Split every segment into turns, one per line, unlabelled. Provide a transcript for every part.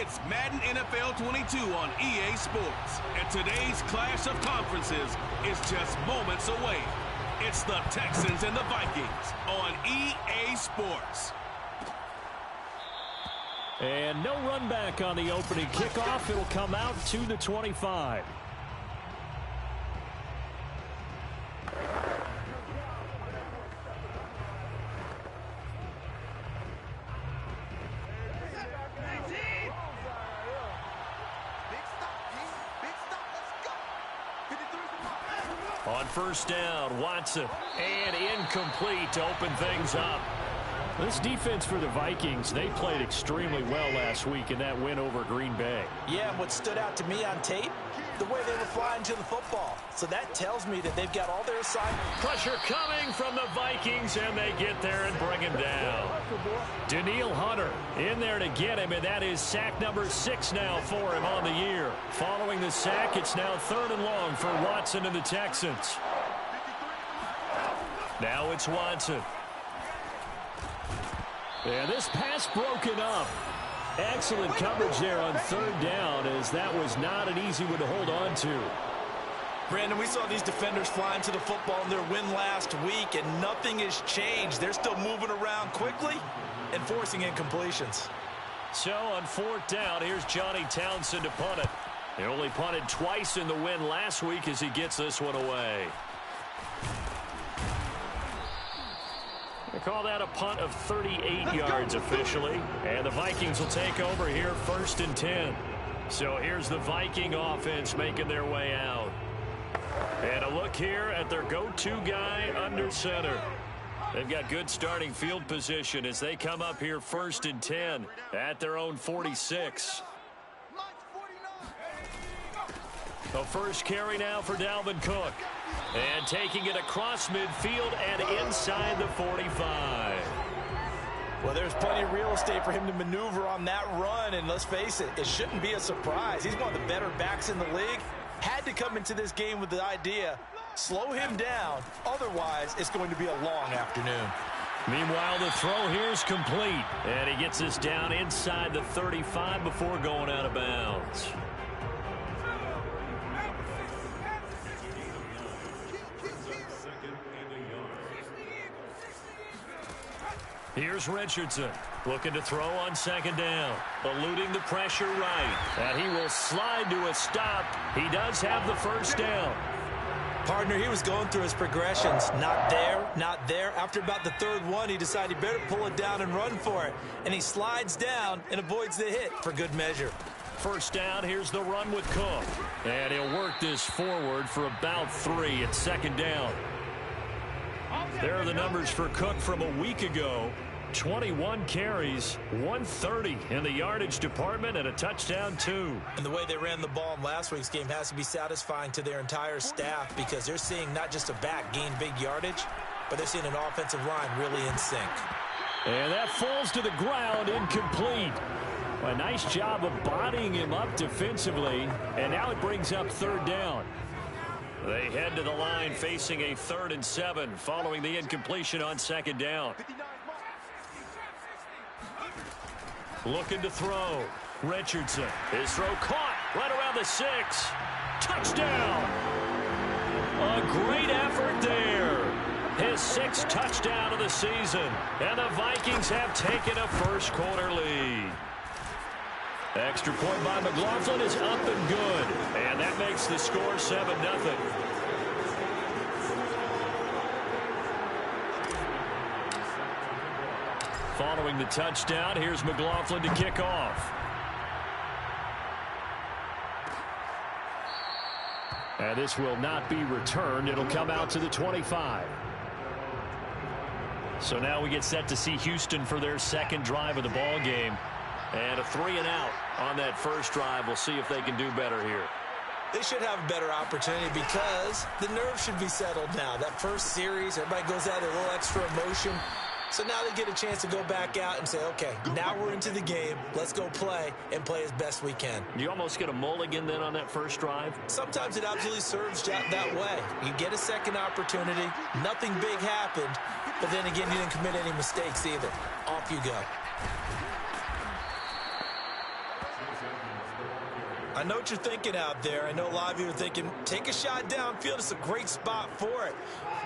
It's Madden NFL 22 on EA Sports. And today's clash of conferences is just moments away. It's the Texans and the Vikings on EA Sports.
And no run back on the opening kickoff. It'll come out to the 25. On first down, Watson, and incomplete to open things up. This defense for the Vikings, they played extremely well last week in that win over Green Bay.
Yeah, and what stood out to me on tape, the way they were flying to the football. So that tells me that they've got all their assignments.
Pressure coming from the Vikings, and they get there and bring him down. Danielle Hunter in there to get him, and that is sack number 6 now for him on the year. Following the sack, it's now 3rd and long for Watson and the Texans. Now it's Watson. And this pass broken up. Excellent coverage there on 3rd down, as that was not an easy one to hold on to.
Brandon, we saw these defenders flying to the football in their win last week, and nothing has changed. They're still moving around quickly and forcing incompletions.
So on 4th down, here's Johnny Townsend to punt it. He only punted twice in the win last week as he gets this one away. They call that a punt of 38 yards officially. And the Vikings will take over here 1st and 10. So here's the Viking offense making their way out. And a look here at their go-to guy under center. They've got good starting field position as they come up here 1st and 10 at their own 46. The first carry now for Dalvin Cook. And taking it across midfield and inside the 45.
Well, there's plenty of real estate for him to maneuver on that run. And let's face it, it shouldn't be a surprise. He's one of the better backs in the league. Had to come into this game with the idea, slow him down. Otherwise, it's going to be a long afternoon.
Meanwhile, the throw here is complete. And he gets this down inside the 35 before going out of bounds. Here's Richardson, looking to throw on 2nd down, eluding the pressure right. And he will slide to a stop. He does have the 1st down.
Partner, he was going through his progressions. Not there, not there. After about the 3rd one, he decided he better pull it down and run for it. And he slides down and avoids the hit for good measure.
1st down, here's the run with Cook. And he'll work this forward for about 3 at 2nd down. There are the numbers for Cook from a week ago. 21 carries, 130 in the yardage department, and a touchdown, 2.
And the way they ran the ball in last week's game has to be satisfying to their entire staff, because they're seeing not just a back gain big yardage, but they're seeing an offensive line really in sync.
And that falls to the ground, incomplete. A nice job of bodying him up defensively, and now it brings up 3rd down. They head to the line facing a 3rd and 7 following the incompletion on 2nd down. Looking to throw. Richardson. His throw caught right around the 6. Touchdown. A great effort there. His 6th touchdown of the season. And the Vikings have taken a 1st quarter lead. Extra point by McLaughlin is up and good. And that makes the score 7-0. Following the touchdown, here's McLaughlin to kick off. And this will not be returned. It'll come out to the 25. So now we get set to see Houston for their 2nd drive of the ball game. And a 3-and-out on that 1st drive. We'll see if they can do better here.
They should have a better opportunity because the nerves should be settled now. That 1st series, everybody goes out with a little extra emotion. So now they get a chance to go back out and say, okay, now we're into the game. Let's go play and play as best we can.
You almost get a mulligan then on that 1st drive?
Sometimes it absolutely serves that way. You get a 2nd opportunity. Nothing big happened. But then again, you didn't commit any mistakes either. Off you go. I know what you're thinking out there. I know a lot of you are thinking, take a shot downfield. It's a great spot for it.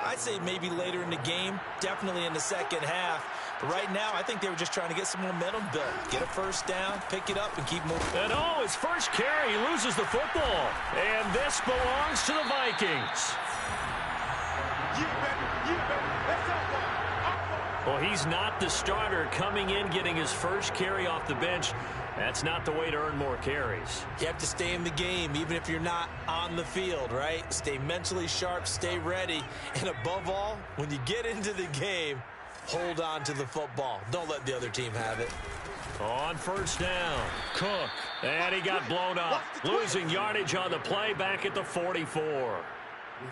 I'd say maybe later in the game, definitely in the second half. But right now, I think they were just trying to get some momentum built. Get a first down, pick it up, and keep moving.
And his first carry, he loses the football. And this belongs to the Vikings. Well, he's not the starter coming in, getting his first carry off the bench. That's not the way to earn more carries.
You have to stay in the game, even if you're not on the field, right? Stay mentally sharp, stay ready. And above all, when you get into the game, hold on to the football. Don't let the other team have it.
On first down, Cook. And he got blown up. Losing yardage on the play back at the 44.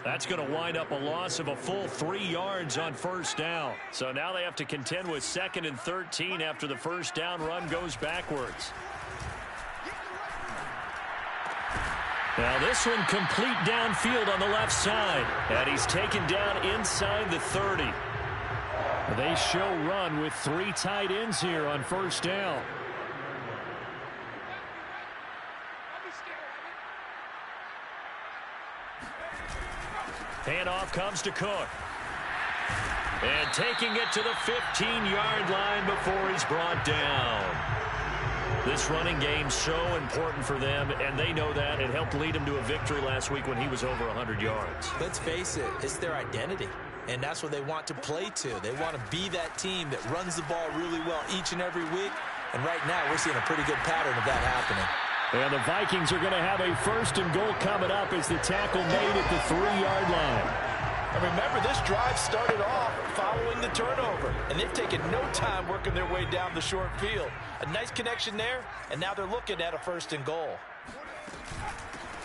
That's going to wind up a loss of a full 3 yards on first down. So now they have to contend with 2nd and 13 after the first down run goes backwards. Now this one complete downfield on the left side. And he's taken down inside the 30. They show run with 3 tight ends here on first down. Handoff comes to Cook. And taking it to the 15-yard line before he's brought down. This running game's so important for them, and they know that. It helped lead him to a victory last week when he was over 100 yards.
Let's face it, it's their identity. And that's what they want to play to. They want to be that team that runs the ball really well each and every week. And right now, we're seeing a pretty good pattern of that happening.
And the Vikings are going to have a 1st and goal coming up as the tackle made at the 3-yard line.
And remember, this drive started off following the turnover. And they've taken no time working their way down the short field. A nice connection there, and now they're looking at a 1st and goal.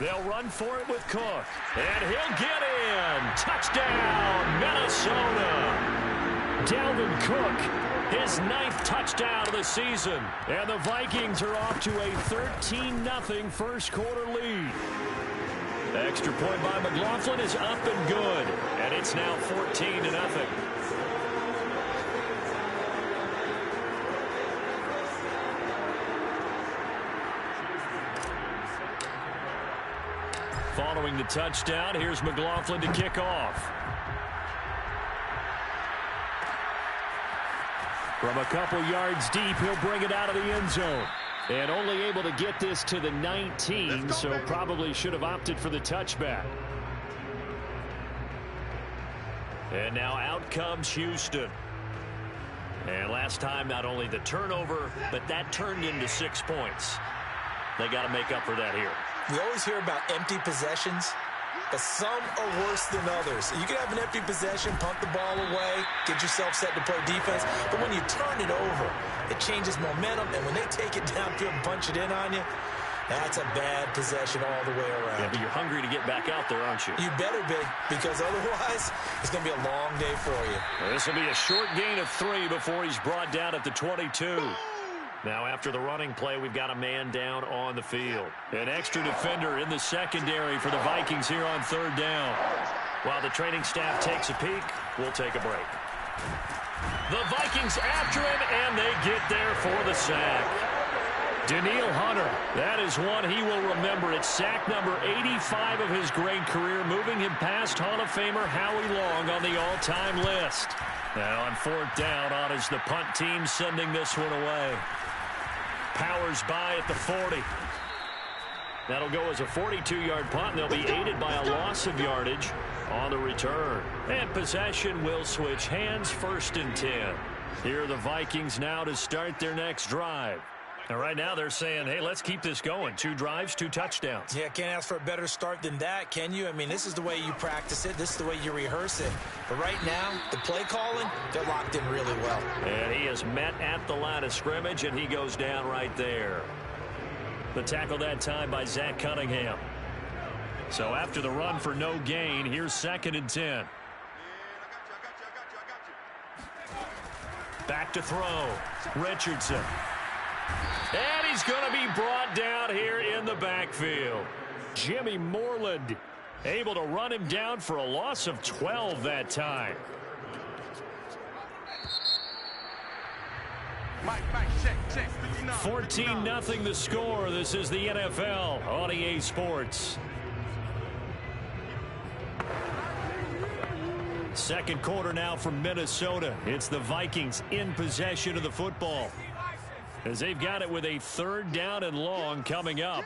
They'll run for it with Cook. And he'll get in. Touchdown, Minnesota. Dalvin Cook, his 9th touchdown of the season. And the Vikings are off to a 13-0 first quarter lead. Extra point by McLaughlin is up and good. And it's now 14-0. Following the touchdown, here's McLaughlin to kick off. From a couple yards deep, he'll bring it out of the end zone. And only able to get this to the 19, so probably should have opted for the touchback. And now out comes Houston. And last time, not only the turnover, but that turned into 6 points. They got to make up for that here.
We always hear about empty possessions, but some are worse than others. You can have an empty possession, punt the ball away, get yourself set to play defense, but when you turn it over, it changes momentum, and when they take it downfield and punch it in on you, that's a bad possession all the way around.
Yeah, but you're hungry to get back out there, aren't you?
You better be, because otherwise, it's going to be a long day for you.
Well, this will be a short gain of 3 before he's brought down at the 22. Now, after the running play, we've got a man down on the field. An extra defender in the secondary for the Vikings here on 3rd down. While the training staff takes a peek, we'll take a break. The Vikings after him, and they get there for the sack. Danielle Hunter, that is one he will remember. It's sack number 85 of his great career, moving him past Hall of Famer Howie Long on the all-time list. Now on 4th down, on is the punt team sending this one away. Powers by at the 40. That'll go as a 42-yard punt, and they'll be aided by a loss of yardage on the return. And possession will switch hands, 1st and 10. Here are the Vikings now to start their next drive. And right now they're saying, hey, let's keep this going. 2 drives, 2 touchdowns.
Yeah, can't ask for a better start than that, can you? I mean, this is the way you practice it. This is the way you rehearse it. But right now, the play calling, they're locked in really well.
And he is met at the line of scrimmage, and he goes down right there. The tackle that time by Zach Cunningham. So after the run for no gain, here's 2nd and 10. Back to throw. Richardson. And he's going to be brought down here in the backfield. Jimmy Moreland able to run him down for a loss of 12 that time. 14-0 the score. This is the NFL on EA Sports. Second quarter now from Minnesota. It's the Vikings in possession of the football, as they've got it with a 3rd down and long coming up.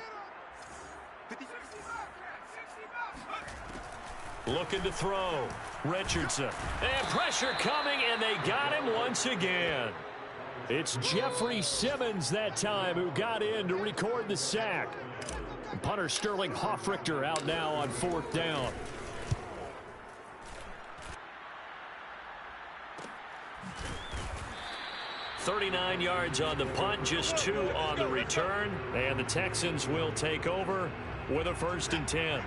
Looking to throw. Richardson. And pressure coming, and they got him once again. It's Jeffrey Simmons that time who got in to record the sack. Punter Sterling Hoffrichter out now on 4th down. $39 yards on the punt, just 2 on the return. And the Texans will take over with a 1st and 10.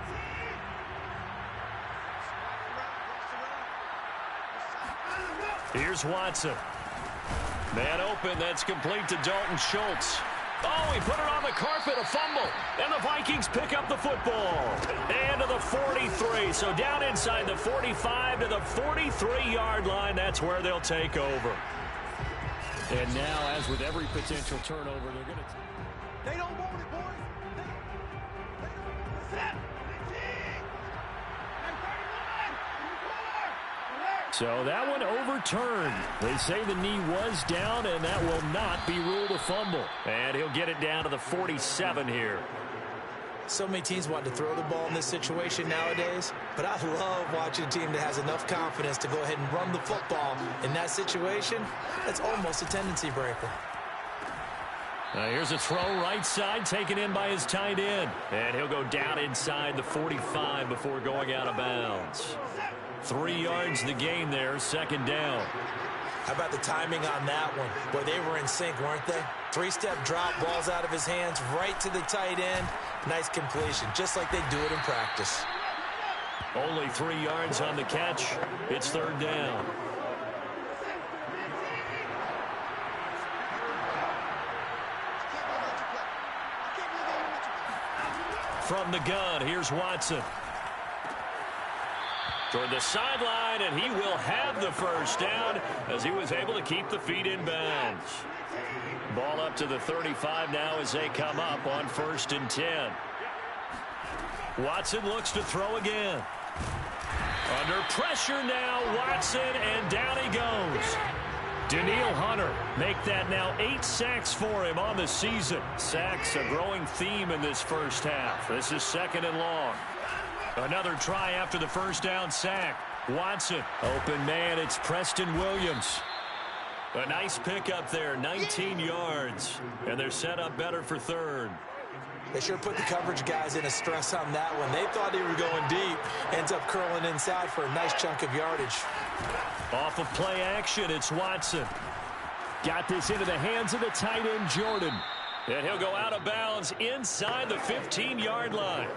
Here's Watson. Man open, that's complete to Dalton Schultz. Oh, he put it on the carpet, a fumble. And the Vikings pick up the football. And to the 43. So down inside the 45 to the 43-yard line. That's where they'll take over. And now, as with every potential turnover, they're going to...
They don't want it, boys.
So that one overturned. They say the knee was down, and that will not be ruled a fumble. And he'll get it down to the 47 here.
So many teams want to throw the ball in this situation nowadays, but I love watching a team that has enough confidence to go ahead and run the football. In that situation, that's almost a tendency breaker.
Here's a throw right side, taken in by his tight end. And he'll go down inside the 45 before going out of bounds. 3 yards the gain there, 2nd down.
How about the timing on that one? Boy, they were in sync, weren't they? 3-step drop, balls out of his hands, right to the tight end. Nice completion, just like they do it in practice.
Only 3 yards on the catch. It's 3rd down. From the gun, here's Watson. Toward the sideline, and he will have the 1st down as he was able to keep the feet in bounds. Ball up to the 35 now as they come up on 1st and 10. Watson looks to throw again. Under pressure now, Watson, and down he goes. Danielle Hunter make that now 8 sacks for him on the season. Sacks a growing theme in this first half. This is 2nd and long. Another try after the 1st down sack. Watson, open man, it's Preston Williams. A nice pickup there, 19 yards. And they're set up better for 3rd.
They sure put the coverage guys in a stress on that one. They thought they were going deep. Ends up curling inside for a nice chunk of yardage.
Off of play action, it's Watson. Got this into the hands of the tight end, Jordan. And he'll go out of bounds inside the 15-yard line.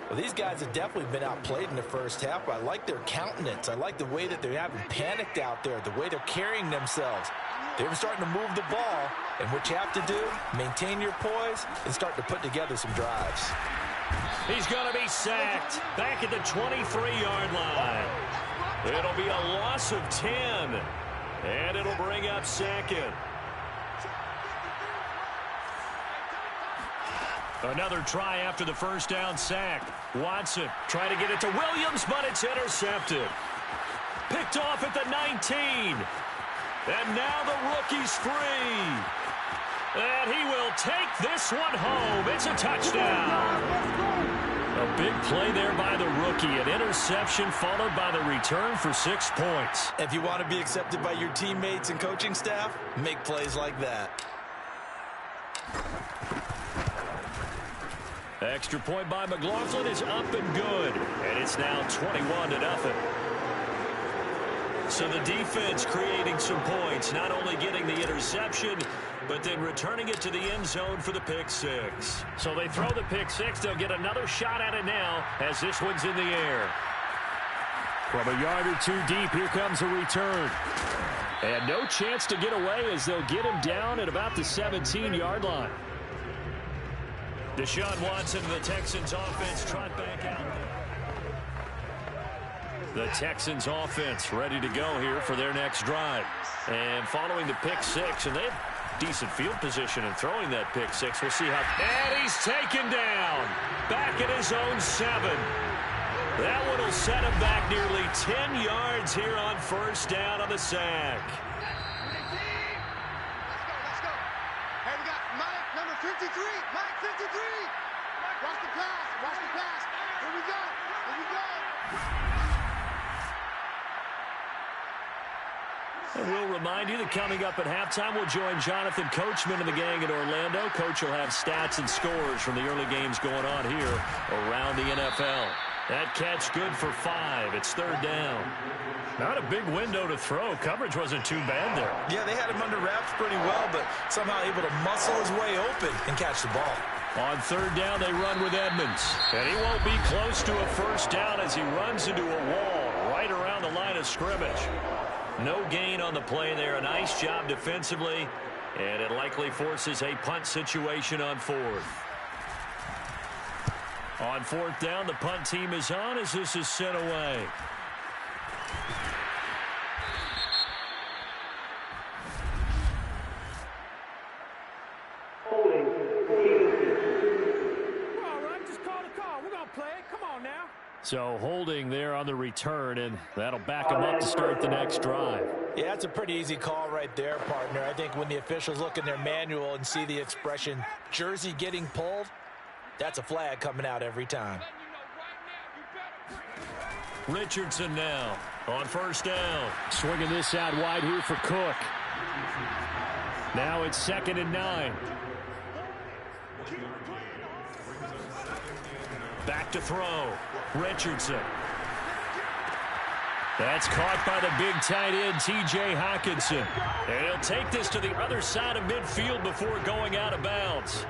Well, these guys have definitely been outplayed in the first half, but I like their countenance. I like the way that they haven't panicked out there, the way they're carrying themselves. They were starting to move the ball, and what you have to do, maintain your poise and start to put together some drives.
He's going to be sacked back at the 23-yard line. It'll be a loss of 10, and it'll bring up 2nd. Another try after the 1st down sack. Watson trying to get it to Williams, but it's intercepted. Picked off at the 19. And now the rookie's free. And he will take this one home. It's a touchdown. A big play there by the rookie. An interception followed by the return for 6 points.
If you want to be accepted by your teammates and coaching staff, make plays like that.
Extra point by McLaughlin is up and good. And it's now 21-0. So the defense creating some points, not only getting the interception, but then returning it to the end zone for the pick 6. So they throw the pick 6. They'll get another shot at it now as this one's in the air. From a yard or 2 deep, here comes a return. And no chance to get away as they'll get him down at about the 17-yard line. Deshaun Watson, the Texans offense, trot back out. The Texans offense ready to go here for their next drive. And following the pick six, and they have decent field position and throwing that pick six. We'll see how. And he's taken down. Back at his own 7. That one will set him back nearly 10 yards here on first down on the sack.
Let's go. Hey, we got Mike, number 53. Mike, 53. Watch the pass. Here we go.
And we'll remind you that coming up at halftime, we'll join Jonathan Coachman and the gang in Orlando. Coach will have stats and scores from the early games going on here around the NFL. That catch good for 5. It's third down. Not a big window to throw. Coverage wasn't too bad there.
Yeah, they had him under wraps pretty well, but somehow able to muscle his way open and catch the ball.
On third down, they run with Edmonds. And he won't be close to a first down as he runs into a wall right around the line of scrimmage. No gain on the play there. A nice job defensively, and it likely forces a punt situation on fourth. On fourth down, the punt team is on as this is sent away. So holding there on the return, and that'll back them up to start the next drive.
Yeah, that's a pretty easy call right there, partner. I think when the officials look in their manual and see the expression jersey getting pulled, that's a flag coming out every time.
Richardson now on first down. Swinging this out wide here for Cook. Now it's 2nd and 9. Back to throw. Richardson. That's caught by the big tight end, T.J. Hockenson. And he'll take this to the other side of midfield before going out of bounds.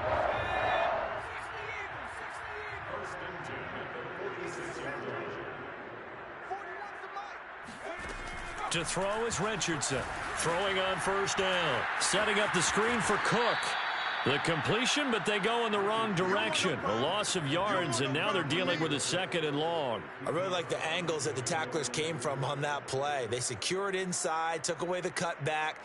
To throw is Richardson. Throwing on first down. Setting up the screen for Cook. The completion, but they go in the wrong direction. A loss of yards, and now they're dealing with a 2nd and long.
I really like the angles that the tacklers came from on that play. They secured inside, took away the cutback.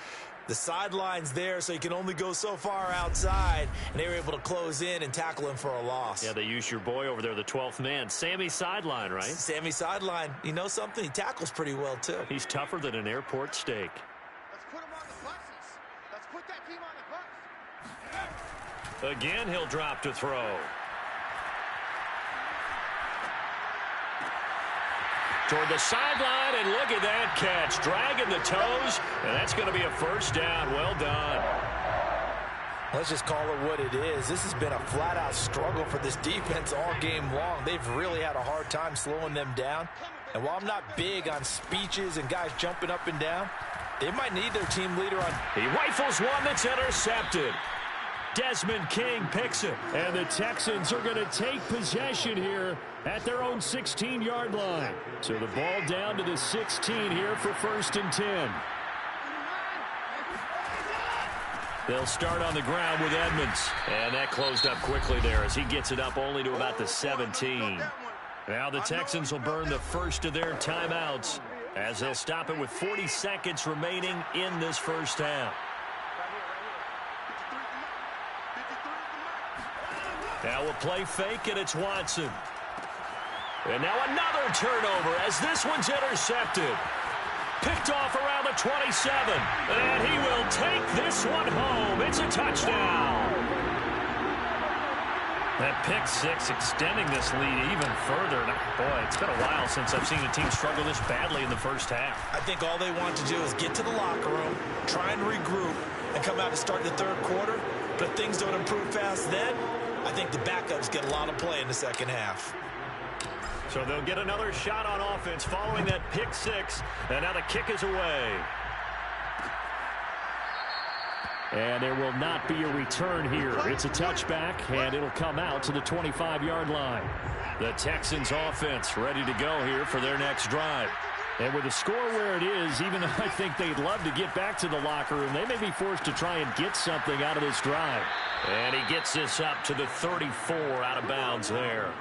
The sideline's there, so you can only go so far outside, and they were able to close in and tackle him for a loss.
Yeah, they used your boy over there, the 12th man. Sammy Sideline, right?
Sammy Sideline. You know something? He tackles pretty well, too.
He's tougher than an airport steak.
Let's put him on the buses. Let's put that team on the bus.
Again, he'll drop to throw. Toward the sideline, and look at that catch. Dragging the toes, and that's going to be a first down. Well done.
Let's just call it what it is. This has been a flat-out struggle for this defense all game long. They've really had a hard time slowing them down. And while I'm not big on speeches and guys jumping up and down, they might need their team leader on.
He rifles one that's intercepted. Desmond King picks it. And the Texans are going to take possession here at their own 16-yard line. So the ball down to the 16 here for 1st and 10. They'll start on the ground with Edmonds. And that closed up quickly there as he gets it up only to about the 17. Now the Texans will burn the first of their timeouts as they'll stop it with 40 seconds remaining in this first half. Now we'll play fake, and it's Watson. And now another turnover as this one's intercepted. Picked off around the 27. And he will take this one home. It's a touchdown. That pick six extending this lead even further. Boy, it's been a while since I've seen a team struggle this badly in the first half.
I think all they want to do is get to the locker room, try and regroup, and come out and start the third quarter. But if things don't improve fast then, I think the backups get a lot of play in the second half.
So they'll get another shot on offense following that pick six. And now the kick is away. And there will not be a return here. It's a touchback, and it'll come out to the 25-yard line. The Texans offense ready to go here for their next drive. And with the score where it is, even though I think they'd love to get back to the locker room, they may be forced to try and get something out of this drive. And he gets this up to the 34 out of bounds there.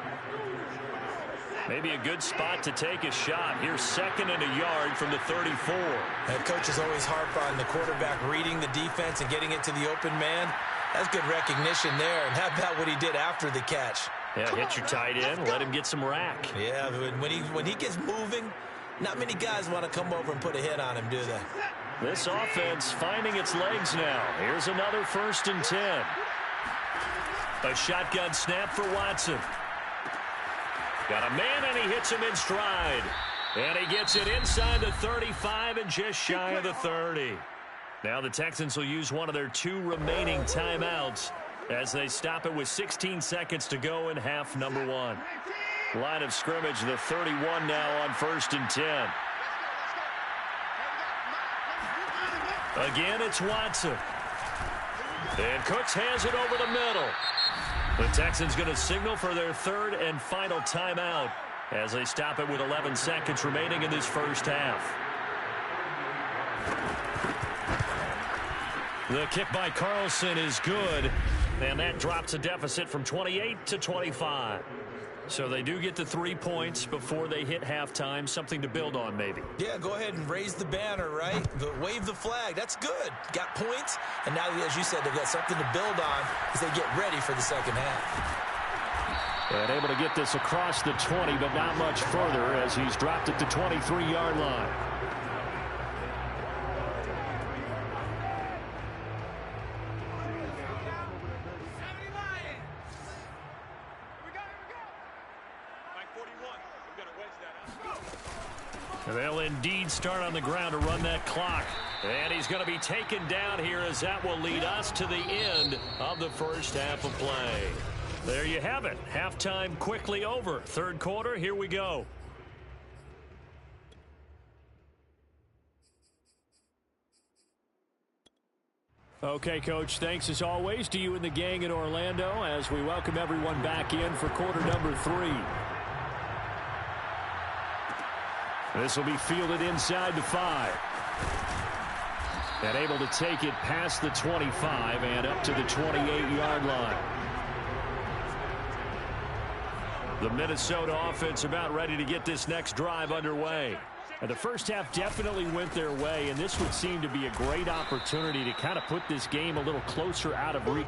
Maybe a good spot to take a shot. Here's 2nd and a yard from the 34.
That coach is always harp on the quarterback reading the defense and getting it to the open man. That's good recognition there. And how about what he did after the catch?
Yeah, hit your tight end. Let him get some rack.
Yeah, when he gets moving, not many guys want to come over and put a hit on him, do they?
This offense finding its legs now. Here's another 1st and 10. A shotgun snap for Watson. Got a man, and he hits him in stride. And he gets it inside the 35 and just shy of the 30. Now the Texans will use one of their 2 remaining timeouts as they stop it with 16 seconds to go in half number 1. Line of scrimmage, the 31 now on 1st and 10. Again, it's Watson. And Cooks has it over the middle. The Texans going to signal for their 3rd and final timeout as they stop it with 11 seconds remaining in this first half. The kick by Carlson is good, and that drops a deficit from 28 to 25. So they do get the 3 points before they hit halftime, something to build on maybe.
Yeah, go ahead and raise the banner, right? Wave the flag. That's good. Got points, and now, as you said, they've got something to build on as they get ready for the second half.
And able to get this across the 20, but not much further as he's dropped it to 23-yard line. They'll indeed start on the ground to run that clock. And he's going to be taken down here as that will lead us to the end of the first half of play. There you have it. Halftime quickly over. 3rd quarter, here we go. Okay, Coach, thanks as always to you and the gang in Orlando as we welcome everyone back in for quarter number 3. This will be fielded inside the 5. And able to take it past the 25 and up to the 28-yard line. The Minnesota offense about ready to get this next drive underway. And the first half definitely went their way, and this would seem to be a great opportunity to kind of put this game a little closer out of reach.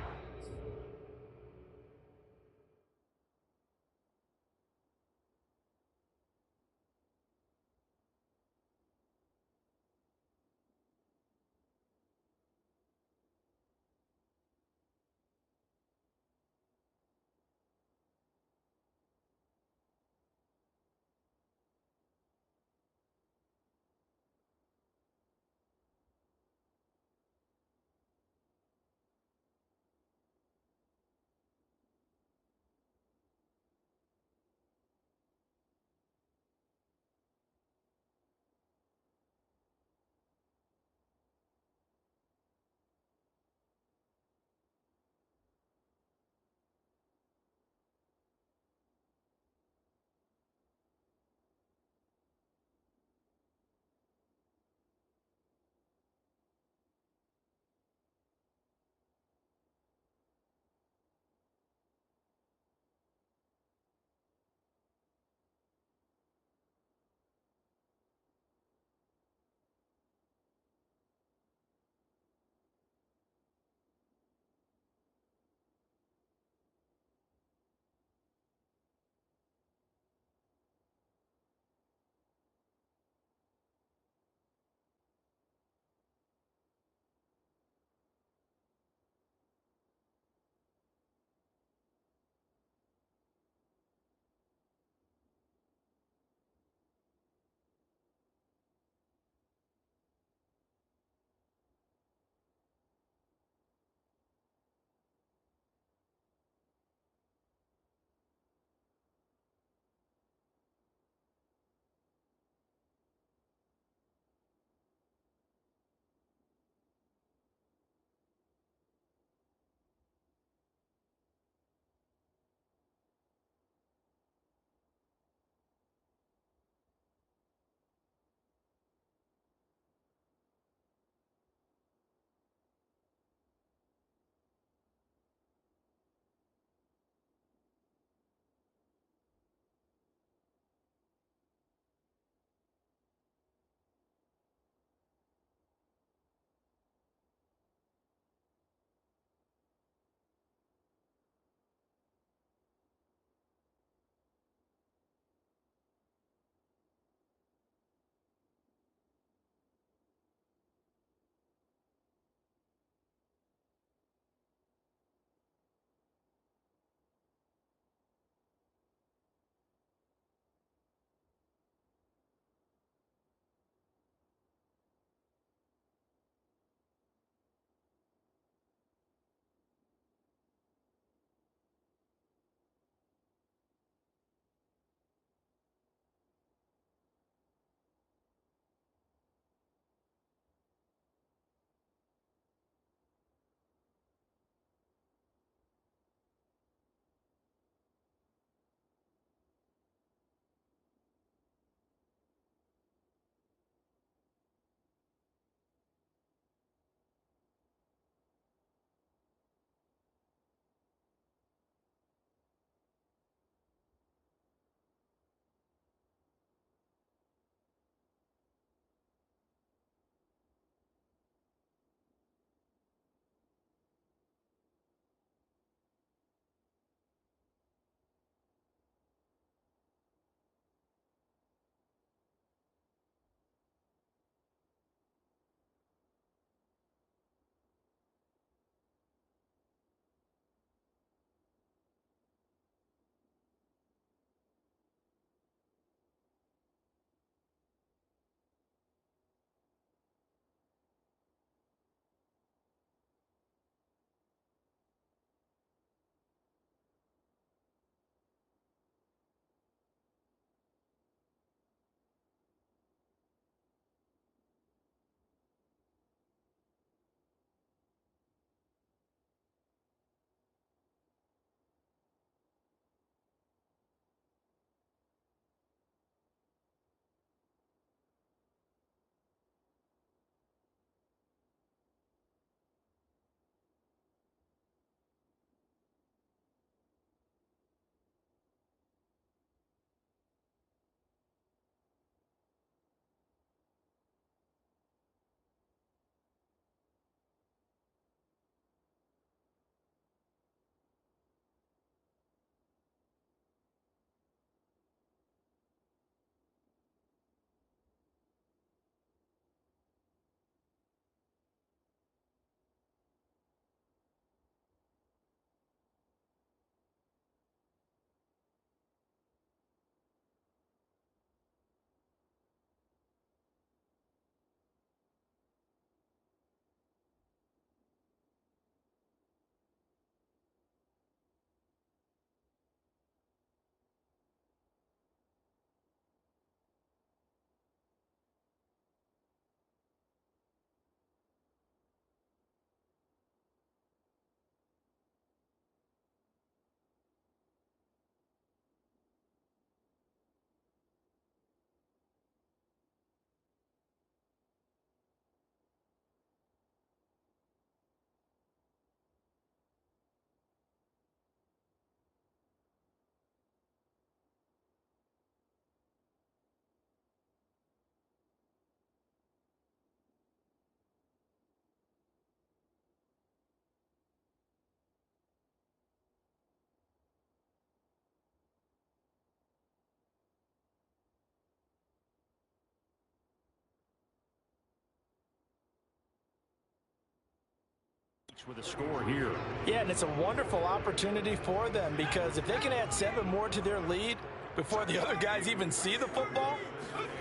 with a score here.
Yeah, and it's a wonderful opportunity for them because if they can add 7 more to their lead before the other guys even see the football,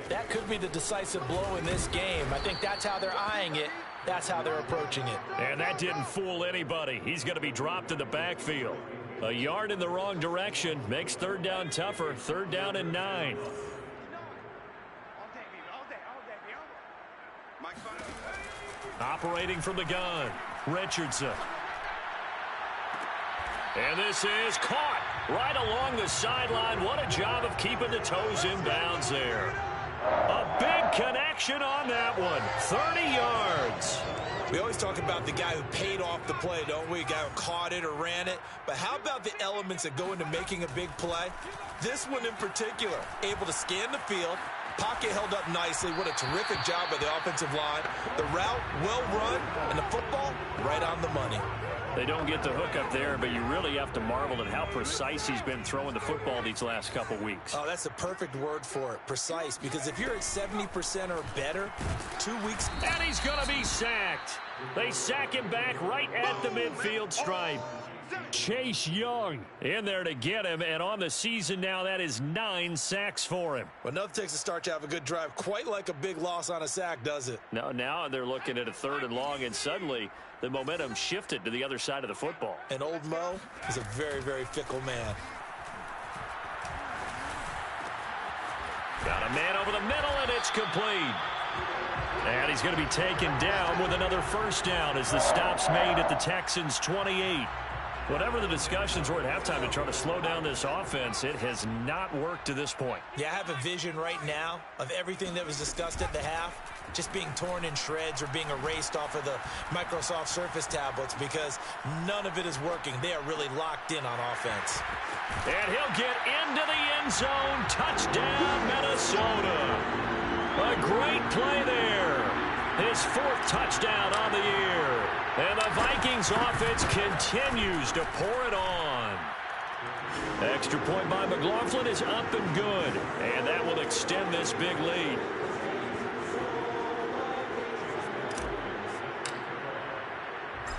that could be the decisive blow in this game. I think that's how they're eyeing it. That's how they're approaching it.
And that didn't fool anybody. He's going to be dropped in the backfield. A yard in the wrong direction makes third down tougher. Third down and 9. Operating from the gun, Richardson. And this is caught right along the sideline. What a job of keeping the toes in bounds there. A big connection on that one. 30 yards.
We always talk about the guy who paid off the play, don't we? A guy who caught it or ran it. But how about the elements that go into making a big play? This one in particular, able to scan the field, pocket held up nicely. What a terrific job by the offensive line. The route, well run, and the football, right on the money.
They don't get the hook up there, but you really have to marvel at how precise he's been throwing the football these last couple weeks.
Oh, that's the perfect word for it, precise. Because if you're at 70% or better, 2 weeks...
And he's going to be sacked. They sack him back right at the midfield stripe. Chase Young in there to get him, and on the season now, that is 9 sacks for him.
Well, nothing takes a start to have a good drive quite like a big loss on a sack, does it?
No, now they're looking at a 3rd and long, and suddenly the momentum shifted to the other side of the football.
And old Mo is a very, very fickle man.
Got a man over the middle, and it's complete. And he's going to be taken down with another first down as the stop's made at the Texans' 28. Whatever the discussions were at halftime to try to slow down this offense, it has not worked to this point.
Yeah, I have a vision right now of everything that was discussed at the half just being torn in shreds or being erased off of the Microsoft Surface tablets because none of it is working. They are really locked in on offense.
And he'll get into the end zone. Touchdown, Minnesota. A great play there. His 4th touchdown on the year. And the Vikings offense continues to pour it on. Extra point by McLaughlin is up and good. And that will extend this big lead.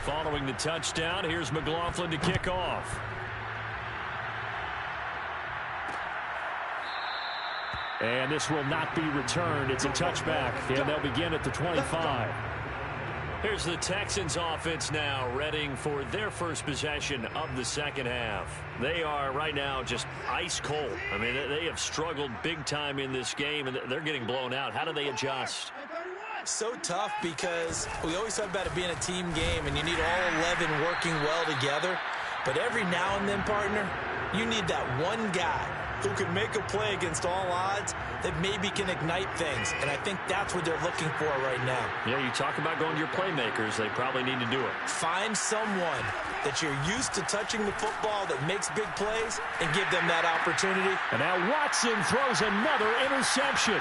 Following the touchdown, here's McLaughlin to kick off. And this will not be returned. It's a touchback, and they'll begin at the 25. Here's the Texans offense now, readying for their first possession of the second half. They are right now just ice cold. I mean, they have struggled big time in this game, and they're getting blown out. How do they adjust?
So tough because we always talk about it being a team game, and you need all 11 working well together. But every now and then, partner, you need that one guy who can make a play against all odds that maybe can ignite things. And I think that's what they're looking for right now.
Yeah, you talk about going to your playmakers. They probably need to do it.
Find someone that you're used to touching the football that makes big plays and give them that opportunity.
And now Watson throws another interception.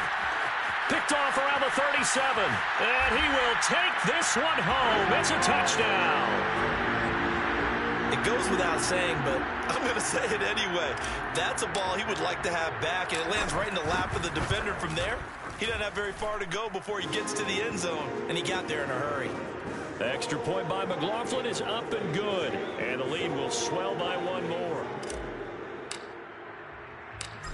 Picked off around the 37. And he will take this one home. It's a touchdown.
It goes without saying, but I'm going to say it anyway. That's a ball he would like to have back, and it lands right in the lap of the defender from there. He doesn't have very far to go before he gets to the end zone, and he got there in a hurry.
Extra point by McLaughlin is up and good, and the lead will swell by 1 more.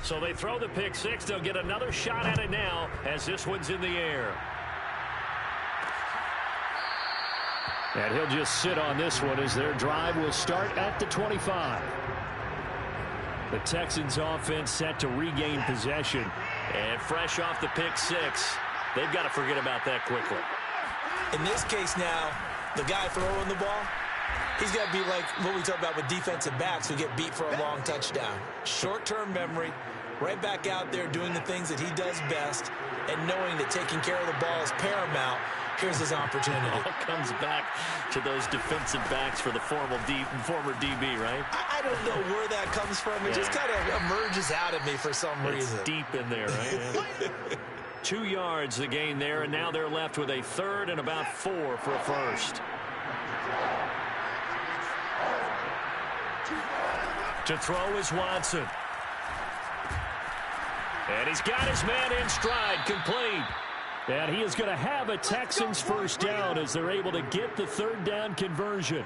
So they throw the pick 6. They'll get another shot at it now as this one's in the air. And he'll just sit on this one as their drive will start at the 25. The Texans offense set to regain possession. And fresh off the pick 6, they've got to forget about that quickly.
In this case now, the guy throwing the ball, he's got to be like what we talk about with defensive backs who get beat for a long touchdown. Short-term memory, right back out there doing the things that he does best, and knowing that taking care of the ball is paramount. Here's his opportunity.
It all comes back to those defensive backs for the former DB, right?
I don't know where that comes from. It just kind of emerges out of me for some reason.
It's deep in there, right? Yeah. 2 yards the gain there, and now they're left with a 3rd and about 4 for a first. To throw is Watson. And he's got his man in stride, complete. And he is going to have a Texans first down as they're able to get the third down conversion.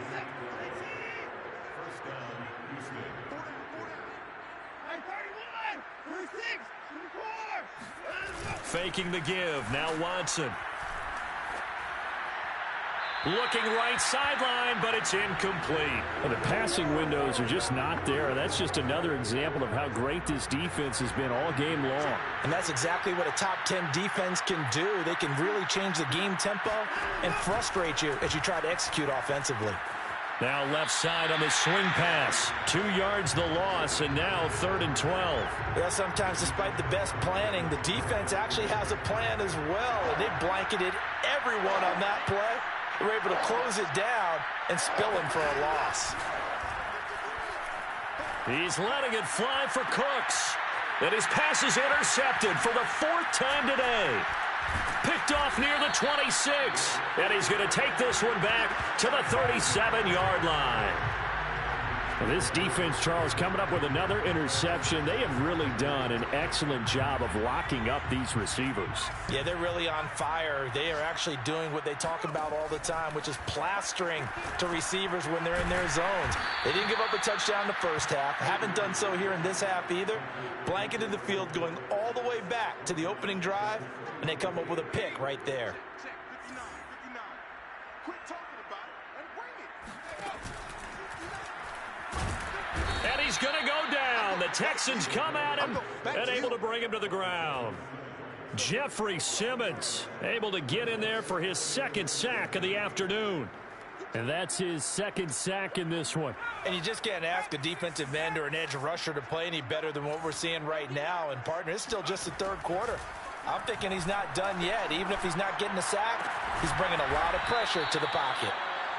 Faking the give. Now Watson. Looking right sideline, but it's incomplete. Well, the passing windows are just not there. That's just another example of how great this defense has been all game long.
And that's exactly what a top 10 defense can do. They can really change the game tempo and frustrate you as you try to execute offensively.
Now left side on the swing pass. 2 yards the loss, and now 3rd and 12.
Yeah, sometimes despite the best planning, the defense actually has a plan as well, and they blanketed everyone on that play. They were able to close it down and spill him for a loss.
He's letting it fly for Cooks. And his pass is intercepted for the 4th time today. Picked off near the 26. And he's going to take this one back to the 37-yard line. Well, this defense, Charles, coming up with another interception. They have really done an excellent job of locking up these receivers. Yeah, they're really on fire. They are actually doing what they talk about all the time, which is plastering to receivers when they're in their zones. They didn't give up a touchdown in the first half. Haven't done so here in this half either. Blanketed the field going all the way back to the opening drive, and they come up with a pick right there. And he's going to go down. The Texans come at him and able to bring him to the ground. Jeffrey Simmons able to get in there for his 2nd sack of the afternoon. And that's his 2nd sack in this one. And you just can't ask a defensive end or an edge rusher to play any better than what we're seeing right now. And, partner, it's still just the 3rd quarter. I'm thinking he's not done yet. Even if he's not getting a sack, he's bringing a lot of pressure to the pocket.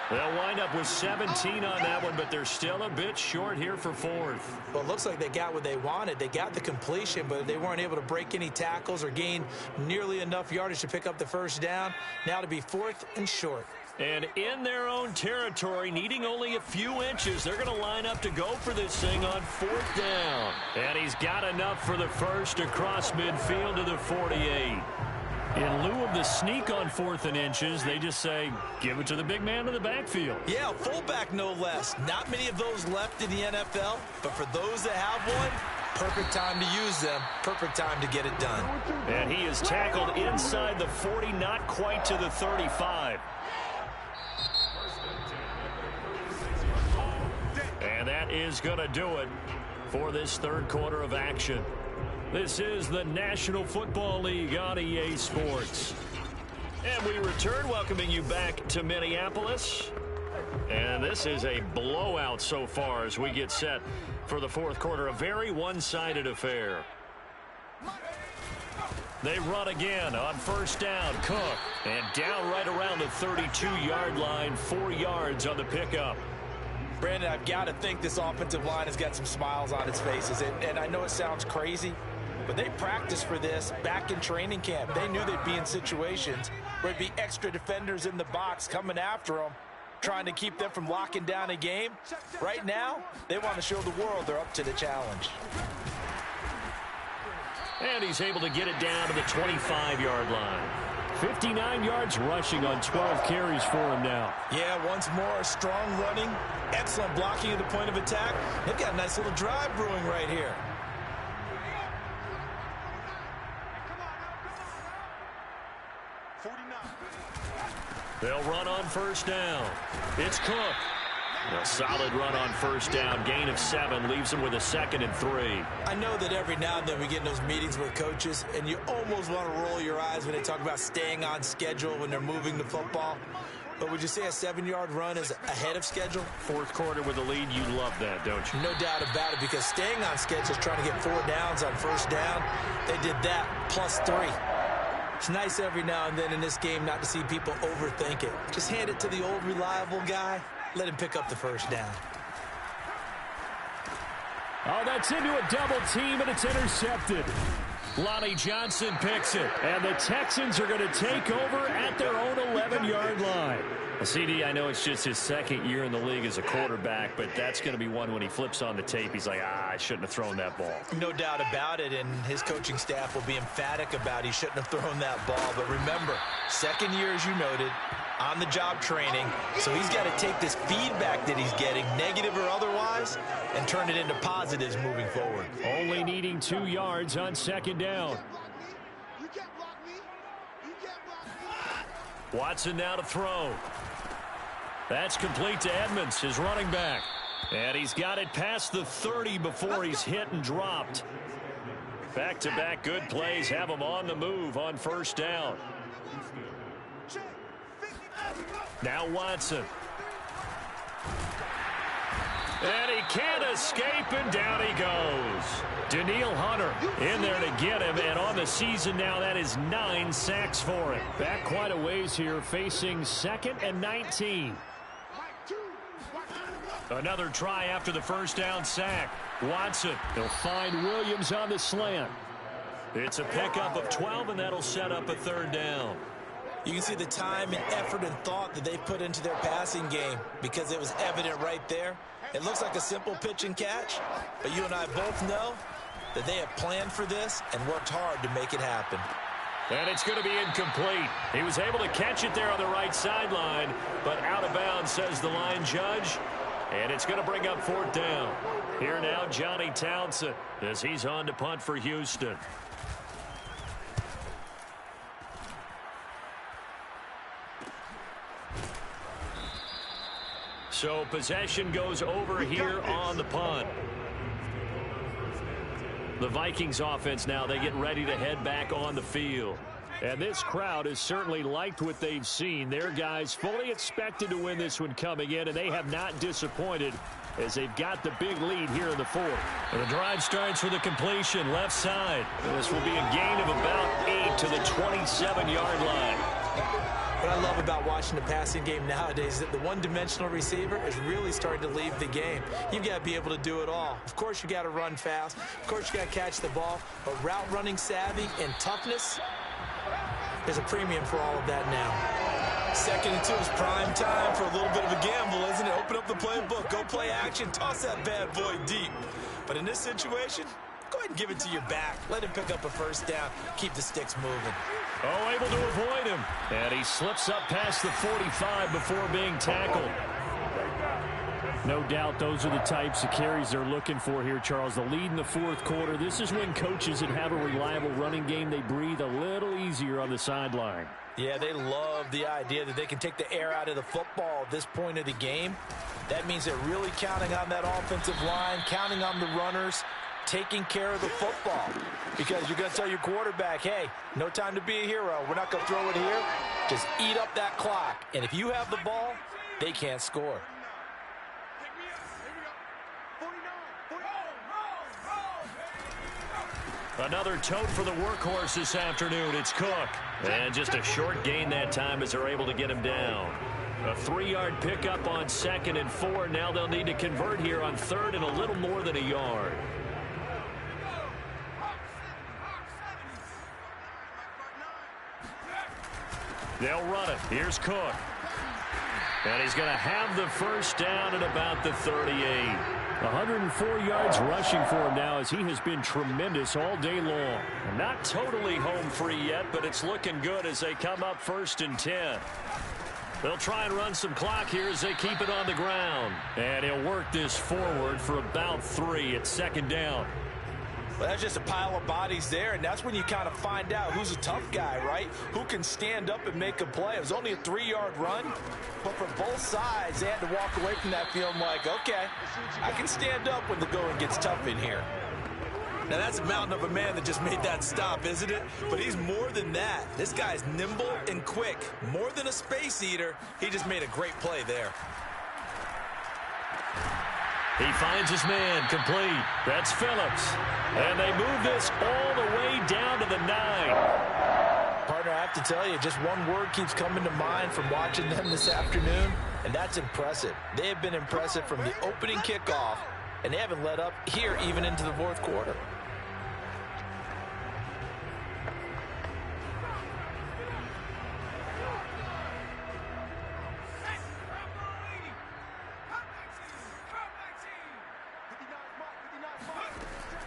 They'll wind up with 17 on that one, but they're still a bit short here for 4th. Well, it looks like they got what they wanted. They got the completion, but they weren't able to break any tackles or gain nearly enough yardage to pick up the first down. Now to be 4th and short. And in their own territory, needing only a few inches, they're going to line up to go for this thing on 4th down. And he's got enough for the first across midfield to the 48. In lieu of the sneak on 4th and inches, they just say, give it to the big man in the backfield. Yeah, fullback no less. Not many of those left in the NFL, but for those that have one, perfect time to use them, perfect time to get it done. And he is tackled inside the 40, not quite to the 35. And that is going to do it for this 3rd quarter of action. This is the National Football League on EA Sports. And we return, welcoming you back to Minneapolis. And this is a blowout so far as we get set for the 4th quarter. A very one-sided affair. They run again on 1st down. Cook. And down right around the 32-yard line. 4 yards on the pickup. Brandon, I've got to think this offensive line has got some smiles on its faces. And I know it sounds crazy, but they practiced for this back in training camp. They knew they'd be in situations where there'd be extra defenders in the box coming after them, trying to keep them from locking down a game. Right now, they want to show the world they're up to the challenge. And he's able to get it down to the 25-yard line. 59 yards rushing on 12 carries for him now. Yeah, once more, strong running, excellent blocking at the point of attack. They've got a nice little drive brewing right here. They'll run on 1st down. It's Cook. A solid run on 1st down. Gain of 7 leaves him with a 2nd and 3. I know that every now and then we get in those meetings with coaches, and you almost want to roll your eyes when they talk about staying on schedule when they're moving the football. But would you say a 7-yard run is ahead of schedule? 4th quarter with a lead, you love that, don't you? No doubt about it, because staying on schedule is trying to get 4 downs on 1st down. They did that plus 3. It's nice every now and then in this game not to see people overthink it. Just hand it to the old reliable guy. Let him pick up the 1st down. Oh, that's into a double team, and it's intercepted. Lonnie Johnson picks it, and the Texans are going to take over at their own 11-yard line. CD, I know it's just his second year in the league as a quarterback, but that's going to be one when he flips on the tape, he's like, I shouldn't have thrown that ball.
No doubt about it, and his coaching staff will be emphatic about he shouldn't have thrown that ball. But remember, second year, as you noted, on-the-job training, so he's got to take this feedback that he's getting, negative or otherwise, and turn it into positives moving forward.
Only needing 2 yards on second down. Watson now to throw. That's complete to Edmonds, his running back. And he's got it past the 30 before he's hit and dropped. Back-to-back good plays have him on the move on first down. Now Watson. And he can't escape, and down he goes. Daniil Hunter in there to get him, and on the season now, that is 9 sacks for him. Back quite a ways here, facing 2nd and 19. Another try after the first down sack. Watson, he'll find Williams on the slant. It's a pickup of 12, and that'll set up a third down.
You can see the time and effort and thought that they've put into their passing game because it was evident right there. It looks like a simple pitch and catch, but you and I both know that they have planned for this and worked hard to make it happen.
And it's going to be incomplete. He was able to catch it there on the right sideline, but out of bounds, says the line judge. And it's going to bring up fourth down. Here now, Johnny Townsend, as he's on to punt for Houston. So possession goes over here on the punt. The Vikings offense now, they get ready to head back on the field. And this crowd has certainly liked what they've seen. Their guys fully expected to win this one coming in, and they have not disappointed as they've got the big lead here in the fourth. And the drive starts with a completion left side. And this will be a gain of about 8 to the 27-yard line.
What I love about watching the passing game nowadays is that the one-dimensional receiver is really starting to leave the game. You've got to be able to do it all. Of course, you got to run fast. Of course, you got to catch the ball. But route running savvy and toughness, there's a premium for all of that now. 2nd and 2 is prime time for a little bit of a gamble, isn't it? Open up the playbook, go play action, toss that bad boy deep. But in this situation, go ahead and give it to your back. Let him pick up a first down. Keep the sticks moving.
Oh, able to avoid him. And he slips up past the 45 before being tackled. No doubt those are the types of carries they're looking for here, Charles. The lead in the fourth quarter. This is when coaches that have a reliable running game, they breathe a little easier on the sideline.
Yeah, they love the idea that they can take the air out of the football at this point of the game. That means they're really counting on that offensive line, counting on the runners, taking care of the football. Because you're going to tell your quarterback, hey, no time to be a hero. We're not going to throw it here. Just eat up that clock. And if you have the ball, they can't score.
Another tote for the workhorse this afternoon. It's Cook. And just a short gain that time as they're able to get him down. A 3-yard pickup on 2nd and 4. Now they'll need to convert here on 3rd and a little more than a yard. They'll run it. Here's Cook. And he's going to have the first down at about the 38. 104 yards rushing for him now as he has been tremendous all day long. Not totally home free yet, but it's looking good as they come up 1st and 10. They'll try and run some clock here as they keep it on the ground. And he'll work this forward for about 3 at 2nd down.
Well, that's just a pile of bodies there, and that's when you kind of find out who's a tough guy, right? Who can stand up and make a play. It was only a 3-yard run, but for both sides, they had to walk away from that feeling like, okay, I can stand up when the going gets tough in here. Now, that's a mountain of a man that just made that stop, isn't it? But he's more than that. This guy's nimble and quick. More than a space eater, he just made a great play there.
He finds his man complete. That's Phillips. And they move this all the way down to the 9.
Partner, I have to tell you, just one word keeps coming to mind from watching them this afternoon, and that's impressive. They have been impressive from the opening kickoff, and they haven't let up here even into the fourth quarter.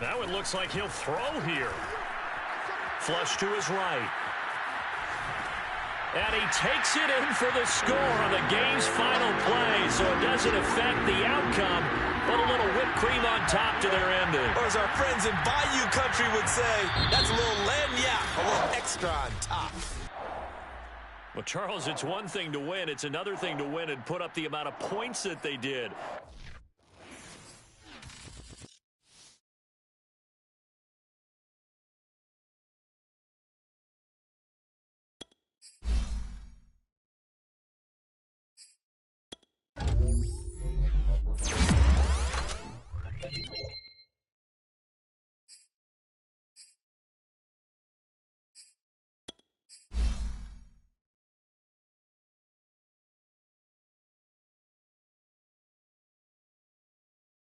That one looks like he'll throw here. Flush to his right. And he takes it in for the score on the game's final play, so it doesn't affect the outcome, but a little whipped cream on top to their ending.
Or as our friends in Bayou Country would say, that's a little lagniappe, a little extra on top.
Well, Charles, it's one thing to win. It's another thing to win and put up the amount of points that they did.